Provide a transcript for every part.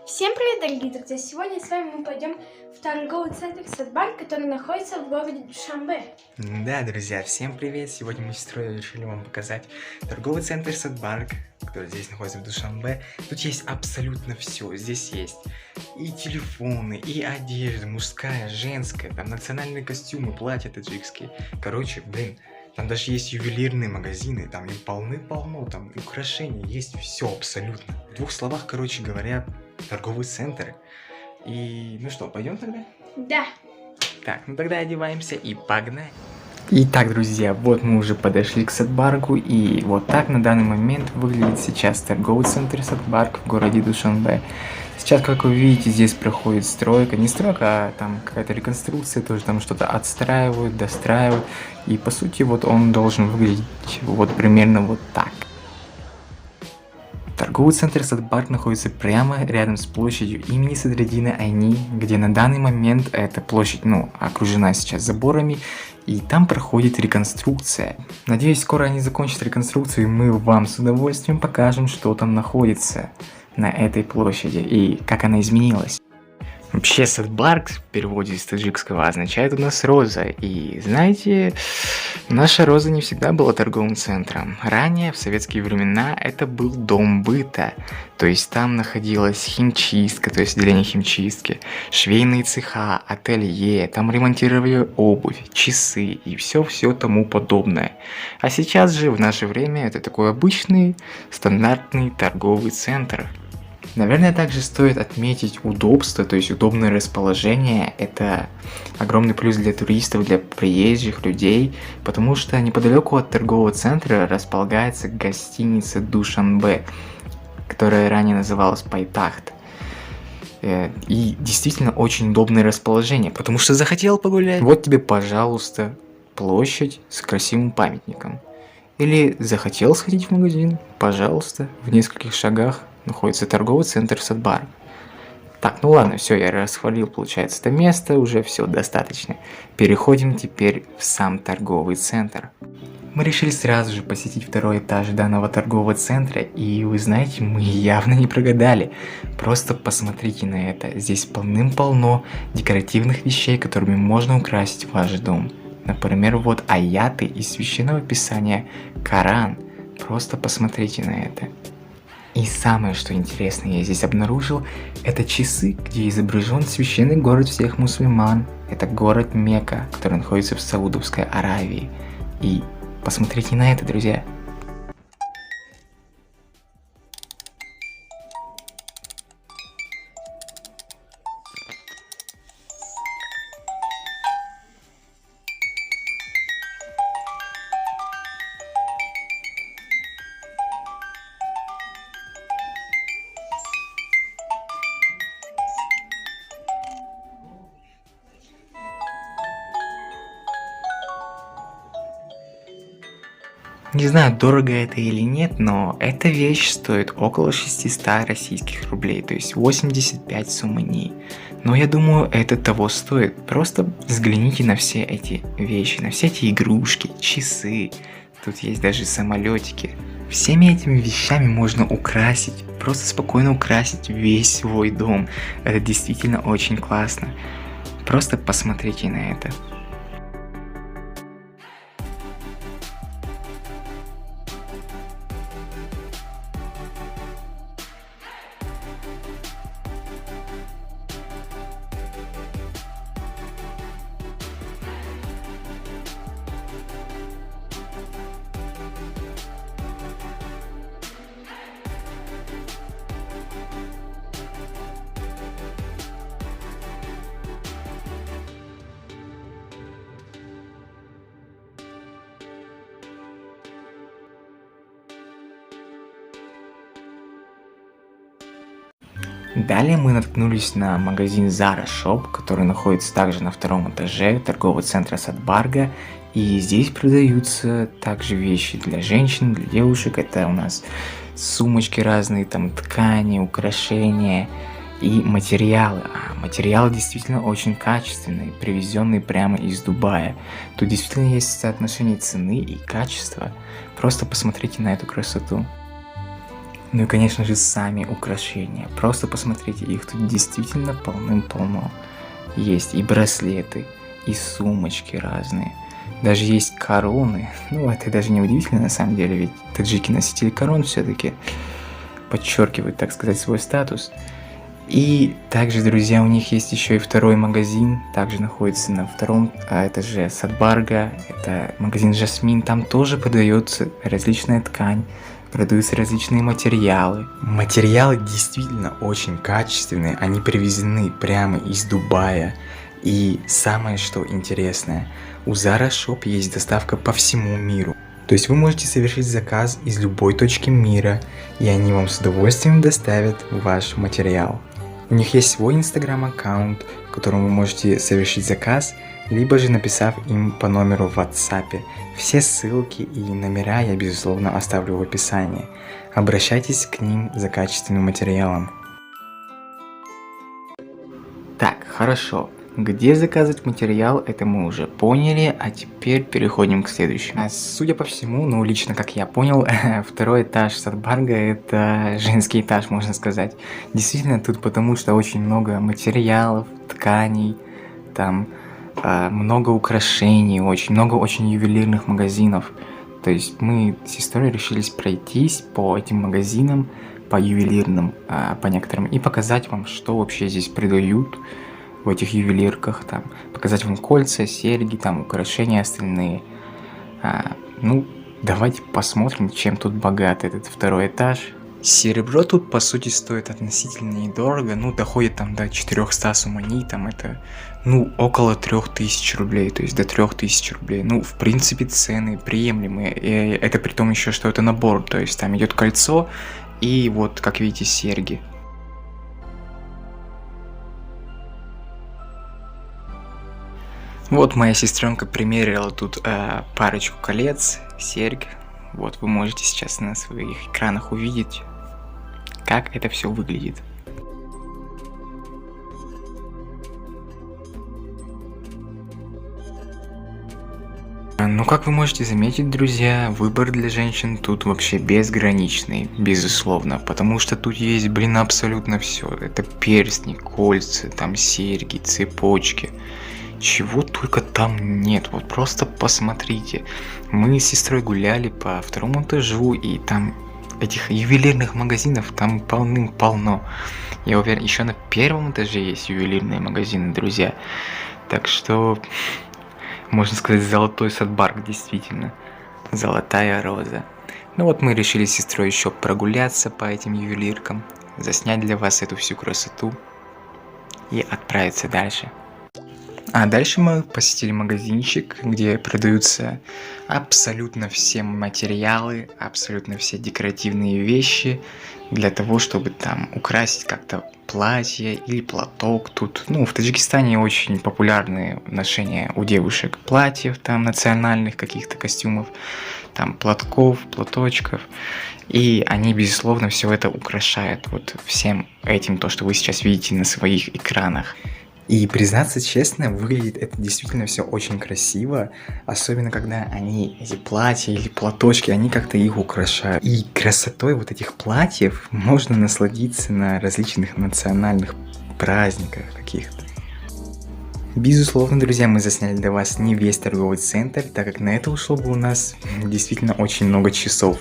Всем привет, дорогие друзья! Сегодня с вами мы пойдем в торговый центр Садбанк, который находится в городе Душанбе. Да, друзья, всем привет! Сегодня мы с сестрой решили вам показать торговый центр Садбанк, который здесь находится в Душанбе. Тут есть абсолютно все. Здесь есть и телефоны, и одежда, мужская, женская, там национальные костюмы, платья таджикские. Короче, блин, там даже есть ювелирные магазины, там им полны-полно, там украшения, есть все абсолютно. В двух словах, короче говоря, торговый центр. И ну что, пойдем тогда? Да. Так, ну тогда одеваемся и погнали. Итак, друзья, вот мы уже подошли к Садбанку, и вот так на данный момент выглядит сейчас торговый центр Садбанк в городе Душанбе. Сейчас, как вы видите, здесь проходит стройка, не стройка, а там какая-то реконструкция, тоже там что-то отстраивают, достраивают, и по сути вот он должен выглядеть вот примерно вот так. Торговый центр Садбанк находится прямо рядом с площадью имени Садриддина Айни, где на данный момент эта площадь, окружена сейчас заборами, и там проходит реконструкция. Надеюсь, скоро они закончат реконструкцию, и мы вам с удовольствием покажем, что там находится на этой площади и как она изменилась. Вообще, Садбанк в переводе с таджикского означает у нас роза, и знаете, наша роза не всегда была торговым центром. Ранее, в советские времена, это был дом быта, то есть там находилась химчистка, то есть отделение химчистки, швейные цеха, ателье, там ремонтировали обувь, часы и все тому подобное. А сейчас же, в наше время, это такой обычный, стандартный торговый центр. Наверное, также стоит отметить удобство, то есть удобное расположение. Это огромный плюс для туристов, для приезжих людей, потому что неподалеку от торгового центра располагается гостиница Душанбе, которая ранее называлась Пайтахт. И действительно очень удобное расположение, потому что захотел погулять, вот тебе, пожалуйста, площадь с красивым памятником. Или захотел сходить в магазин, пожалуйста, в нескольких шагах находится торговый центр Садбанк. Так, ну ладно, все, я расхвалил, получается, это место, уже все достаточно. Переходим теперь в сам торговый центр. Мы решили сразу же посетить второй этаж данного торгового центра, и вы знаете, мы явно не прогадали. Просто посмотрите на это, здесь полным-полно декоративных вещей, которыми можно украсить ваш дом. Например, вот аяты из священного писания Коран. Просто посмотрите на это. И самое, что интересное я здесь обнаружил, это часы, где изображен священный город всех мусульман. Это город Мекка, который находится в Саудовской Аравии. И посмотрите на это, друзья. Не знаю, дорого это или нет, но эта вещь стоит около 600 российских рублей, то есть 85 сумманий. Но я думаю, это того стоит. Просто взгляните на все эти вещи, на все эти игрушки, часы. Тут есть даже самолетики. Всеми этими вещами можно украсить, просто спокойно украсить весь свой дом. Это действительно очень классно. Просто посмотрите на это. Далее мы наткнулись на магазин Zara Shop, который находится также на втором этаже торгового центра Садбанка. И здесь продаются также вещи для женщин, для девушек. Это у нас сумочки разные, там ткани, украшения и материалы. А материалы действительно очень качественные, привезенные прямо из Дубая. Тут действительно есть соотношение цены и качества. Просто посмотрите на эту красоту. Ну и, конечно же, сами украшения. Просто посмотрите, их тут действительно полным-полно. Есть и браслеты, и сумочки разные. Даже есть короны. Ну, это даже не удивительно на самом деле, ведь таджики носители корон все-таки подчеркивают, так сказать, свой статус. И также, друзья, у них есть еще и второй магазин, также находится на втором этаже Садбарга, это магазин Жасмин, там тоже продается различная ткань, продаются различные материалы. Материалы действительно очень качественные, они привезены прямо из Дубая. И самое что интересное, у Zara Shop есть доставка по всему миру. То есть вы можете совершить заказ из любой точки мира, и они вам с удовольствием доставят ваш материал. У них есть свой инстаграм-аккаунт, в котором вы можете совершить заказ, либо же написав им по номеру в WhatsApp. Все ссылки и номера я, безусловно, оставлю в описании. Обращайтесь к ним за качественным материалом. Так, хорошо. Где заказывать материал, это мы уже поняли, а теперь переходим к следующему. Судя по всему, ну лично как я понял, второй этаж Садбарга это женский этаж, можно сказать. Действительно тут потому что очень много материалов, тканей, там много украшений, очень много очень ювелирных магазинов. То есть мы с сестрой решились пройтись по этим магазинам, по ювелирным, по некоторым, и показать вам, что вообще здесь продают в этих ювелирках, там, показать вам кольца, серьги, там, украшения остальные. Ну, давайте посмотрим, чем тут богат этот второй этаж. Серебро тут, по сути, стоит относительно недорого, ну, доходит там до 400 сумани, там, это, ну, около 3000 рублей, то есть до 3000 рублей. Ну, в принципе, цены приемлемые, и это при том еще, что это набор, то есть там идет кольцо и вот, как видите, серьги. Вот моя сестренка примерила тут парочку колец, серьг. Вот вы можете сейчас на своих экранах увидеть, как это все выглядит. Ну, как вы можете заметить, друзья, выбор для женщин тут вообще безграничный, безусловно, потому что тут есть, блин, абсолютно все. Это перстни, кольца, там серьги, цепочки. Чего только там нет, вот просто посмотрите. Мы с сестрой гуляли по второму этажу, и там этих ювелирных магазинов там полным-полно. Я уверен, еще на первом этаже есть ювелирные магазины, друзья. Так что, можно сказать, золотой Садбарг, действительно. Золотая роза. Ну вот мы решили с сестрой еще прогуляться по этим ювелиркам, заснять для вас эту всю красоту и отправиться дальше. А дальше мы посетили магазинчик, где продаются абсолютно все материалы, абсолютно все декоративные вещи для того, чтобы там украсить как-то платье или платок. Тут, ну, в Таджикистане очень популярны ношения у девушек платьев, там, национальных каких-то костюмов, там, платков, платочков. И они, безусловно, все это украшают вот всем этим, то, что вы сейчас видите на своих экранах. И признаться честно, выглядит это действительно все очень красиво, особенно когда они, эти платья или платочки, они как-то их украшают. И красотой вот этих платьев можно насладиться на различных национальных праздниках каких-то. Безусловно, друзья, мы засняли для вас не весь торговый центр, так как на это ушло бы у нас действительно очень много часов.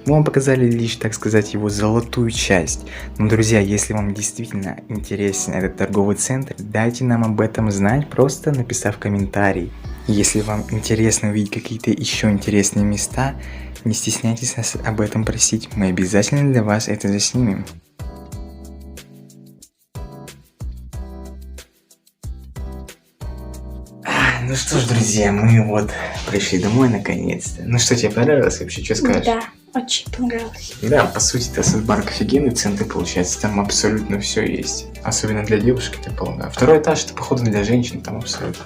Мы вам показали лишь, так сказать, его золотую часть. Но, друзья, если вам действительно интересен этот торговый центр, дайте нам об этом знать, просто написав комментарий. Если вам интересно увидеть какие-то еще интересные места, не стесняйтесь нас об этом просить, мы обязательно для вас это заснимем. Ну что ж, друзья, мы вот пришли домой наконец-то. Ну что, тебе понравилось вообще, что скажешь? Да, очень понравилось. Да, по сути, это Садбарг офигенный центр получается, там абсолютно все есть. Особенно для девушек, это полно. Второй этаж, это походу для женщин, там абсолютно.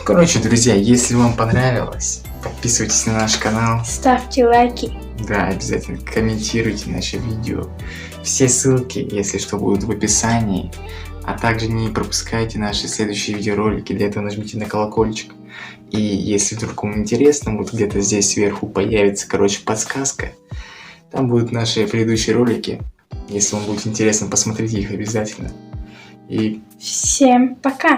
Короче, друзья, если вам понравилось, подписывайтесь на наш канал. Ставьте лайки. Да, обязательно комментируйте наши видео. Все ссылки, если что, будут в описании. А также не пропускайте наши следующие видеоролики, для этого нажмите на колокольчик. И если вдруг вам интересно, вот где-то здесь сверху появится, короче, подсказка. Там будут наши предыдущие ролики. Если вам будет интересно, посмотрите их обязательно. И Всем пока!